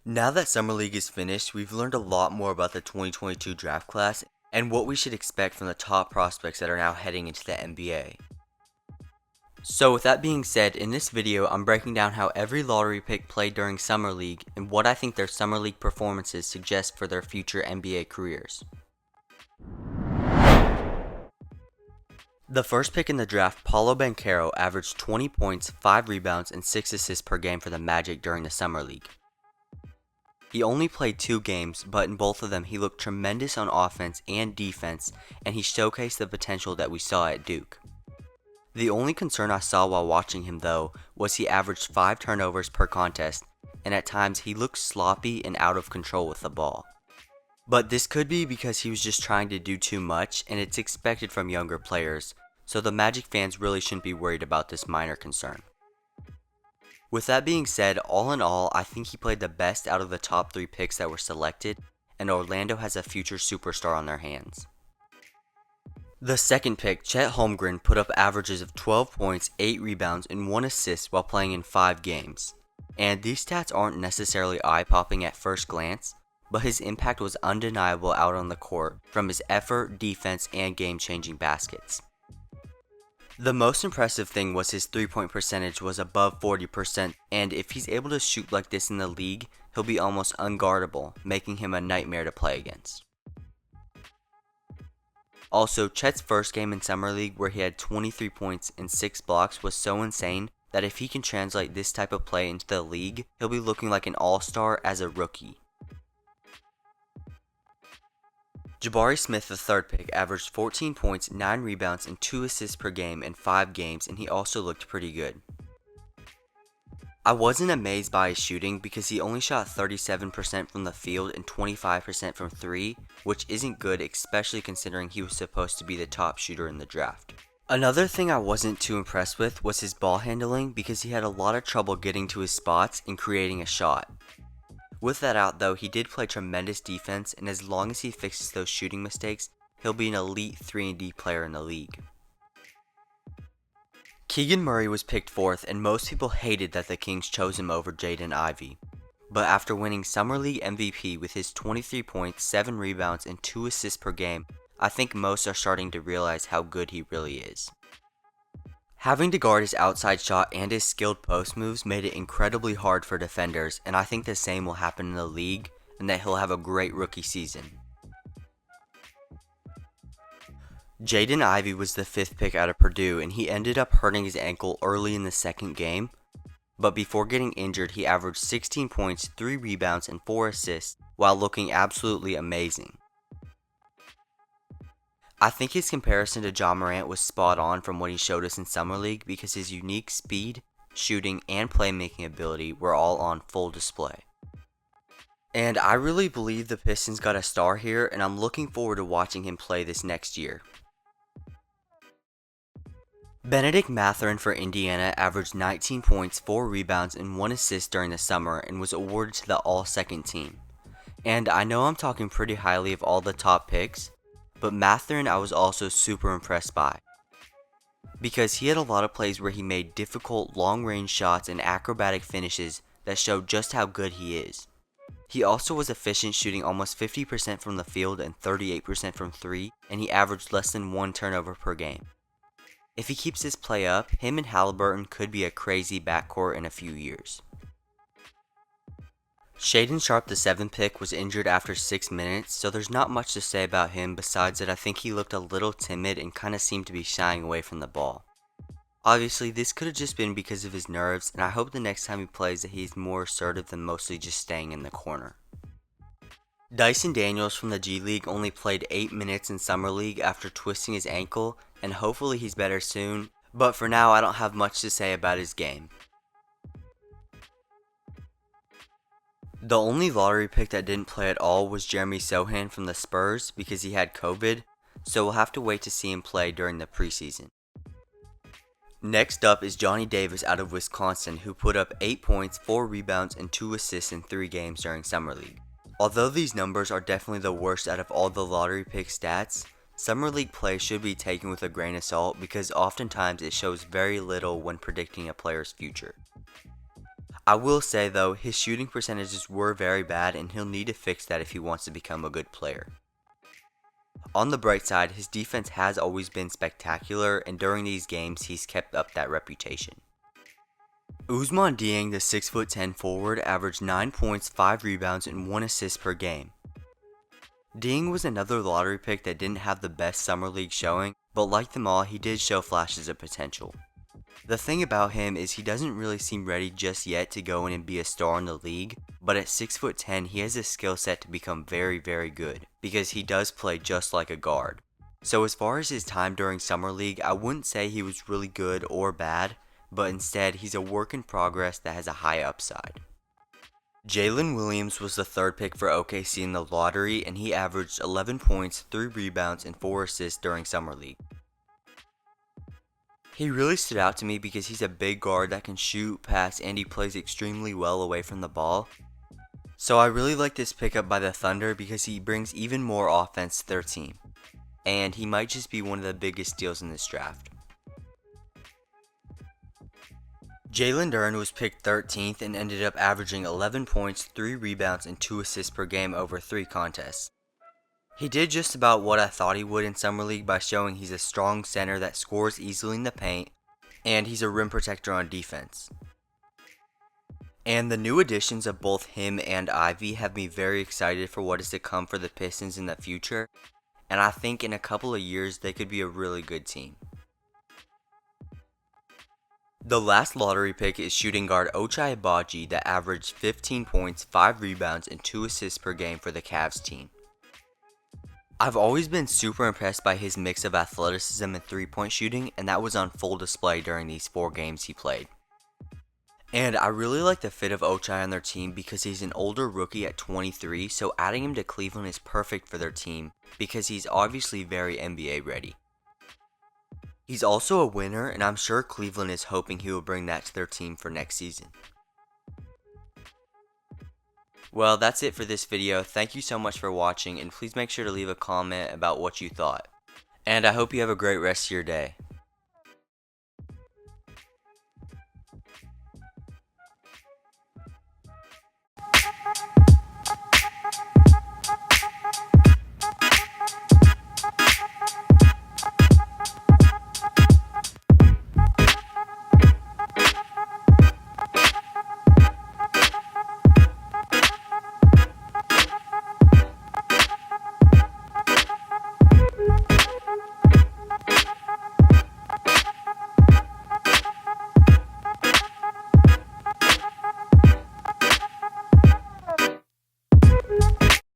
Now that Summer League is finished, we've learned a lot more about the 2022 draft class and what we should expect from the top prospects that are now heading into the NBA. So with that being said, in this video I'm breaking down how every lottery pick played during Summer League and what I think their Summer League performances suggest for their future NBA careers. The first pick in the draft, Paolo Banchero, averaged 20 points, 5 rebounds, and 6 assists per game for the Magic during the Summer League. He only played 2 games, but in both of them he looked tremendous on offense and defense, and he showcased the potential that we saw at Duke. The only concern I saw while watching him though was he averaged 5 turnovers per contest, and at times he looked sloppy and out of control with the ball. But this could be because he was just trying to do too much, and it's expected from younger players, so the Magic fans really shouldn't be worried about this minor concern. With that being said, all in all, I think he played the best out of the top 3 picks that were selected, and Orlando has a future superstar on their hands. The second pick, Chet Holmgren, put up averages of 12 points, 8 rebounds, and 1 assist while playing in 5 games. And these stats aren't necessarily eye-popping at first glance, but his impact was undeniable out on the court from his effort, defense, and game-changing baskets. The most impressive thing was his 3-point percentage was above 40%, and if he's able to shoot like this in the league, he'll be almost unguardable, making him a nightmare to play against. Also, Chet's first game in Summer League where he had 23 points and 6 blocks was so insane that if he can translate this type of play into the league, he'll be looking like an all-star as a rookie. Jabari Smith, the third pick, averaged 14 points, 9 rebounds, and 2 assists per game in 5 games, and he also looked pretty good. I wasn't amazed by his shooting because he only shot 37% from the field and 25% from 3, which isn't good, especially considering he was supposed to be the top shooter in the draft. Another thing I wasn't too impressed with was his ball handling because he had a lot of trouble getting to his spots and creating a shot. With that out though, he did play tremendous defense, and as long as he fixes those shooting mistakes, he'll be an elite 3-and-D player in the league. Keegan Murray was picked 4th, and most people hated that the Kings chose him over Jaden Ivey. But after winning Summer League MVP with his 23 points, 7 rebounds, and 2 assists per game, I think most are starting to realize how good he really is. Having to guard his outside shot and his skilled post moves made it incredibly hard for defenders, and I think the same will happen in the league, and that he'll have a great rookie season. Jaden Ivey was the 5th pick out of Purdue, and he ended up hurting his ankle early in the second game, but before getting injured he averaged 16 points, 3 rebounds, and 4 assists while looking absolutely amazing. I think his comparison to Ja Morant was spot on from what he showed us in Summer League because his unique speed, shooting, and playmaking ability were all on full display. And I really believe the Pistons got a star here, and I'm looking forward to watching him play this next year. Bennedict Mathurin for Indiana averaged 19 points, 4 rebounds, and 1 assist during the summer and was awarded to the All-Second team. And I know I'm talking pretty highly of all the top picks, but Mathurin I was also super impressed by. Because he had a lot of plays where he made difficult long-range shots and acrobatic finishes that showed just how good he is. He also was efficient, shooting almost 50% from the field and 38% from 3, and he averaged less than 1 turnover per game. If he keeps this play up, him and Halliburton could be a crazy backcourt in a few years. Shaedon Sharpe, the 7th pick, was injured after 6 minutes, so there's not much to say about him besides that I think he looked a little timid and kinda seemed to be shying away from the ball. Obviously, this could have just been because of his nerves, and I hope the next time he plays that he's more assertive than mostly just staying in the corner. Dyson Daniels from the G League only played 8 minutes in Summer League after twisting his ankle, and hopefully he's better soon, but for now I don't have much to say about his game. The only lottery pick that didn't play at all was Jeremy Sochan from the Spurs because he had COVID, so we'll have to wait to see him play during the preseason. Next up is Johnny Davis out of Wisconsin, who put up 8 points, 4 rebounds, and 2 assists in 3 games during Summer League. Although these numbers are definitely the worst out of all the lottery pick stats, Summer League play should be taken with a grain of salt because oftentimes it shows very little when predicting a player's future. I will say though, his shooting percentages were very bad and he'll need to fix that if he wants to become a good player. On the bright side, his defense has always been spectacular and during these games he's kept up that reputation. Ousmane Dieng, the 6'10" forward, averaged 9 points, 5 rebounds, and 1 assist per game. Dieng was another lottery pick that didn't have the best summer league showing, but like them all, he did show flashes of potential. The thing about him is he doesn't really seem ready just yet to go in and be a star in the league, but at 6'10", he has a skill set to become very, very good, because he does play just like a guard. So as far as his time during summer league, I wouldn't say he was really good or bad, but instead he's a work in progress that has a high upside. Jalen Williams was the third pick for OKC in the lottery, and he averaged 11 points, 3 rebounds, and 4 assists during summer league. He really stood out to me because he's a big guard that can shoot, pass, and he plays extremely well away from the ball. So I really like this pickup by the Thunder because he brings even more offense to their team. And he might just be one of the biggest steals in this draft. Jalen Duren was picked 13th and ended up averaging 11 points, 3 rebounds, and 2 assists per game over 3 contests. He did just about what I thought he would in Summer League by showing he's a strong center that scores easily in the paint, and he's a rim protector on defense. And the new additions of both him and Ivey have me very excited for what is to come for the Pistons in the future, and I think in a couple of years they could be a really good team. The last lottery pick is shooting guard Ochai Agbaji that averaged 15 points, 5 rebounds, and 2 assists per game for the Cavs team. I've always been super impressed by his mix of athleticism and 3-point shooting, and that was on full display during these 4 games he played. And I really like the fit of Ochai on their team because he's an older rookie at 23, so adding him to Cleveland is perfect for their team because he's obviously very NBA ready. He's also a winner, and I'm sure Cleveland is hoping he will bring that to their team for next season. Well, that's it for this video. Thank you so much for watching, and please make sure to leave a comment about what you thought. And I hope you have a great rest of your day.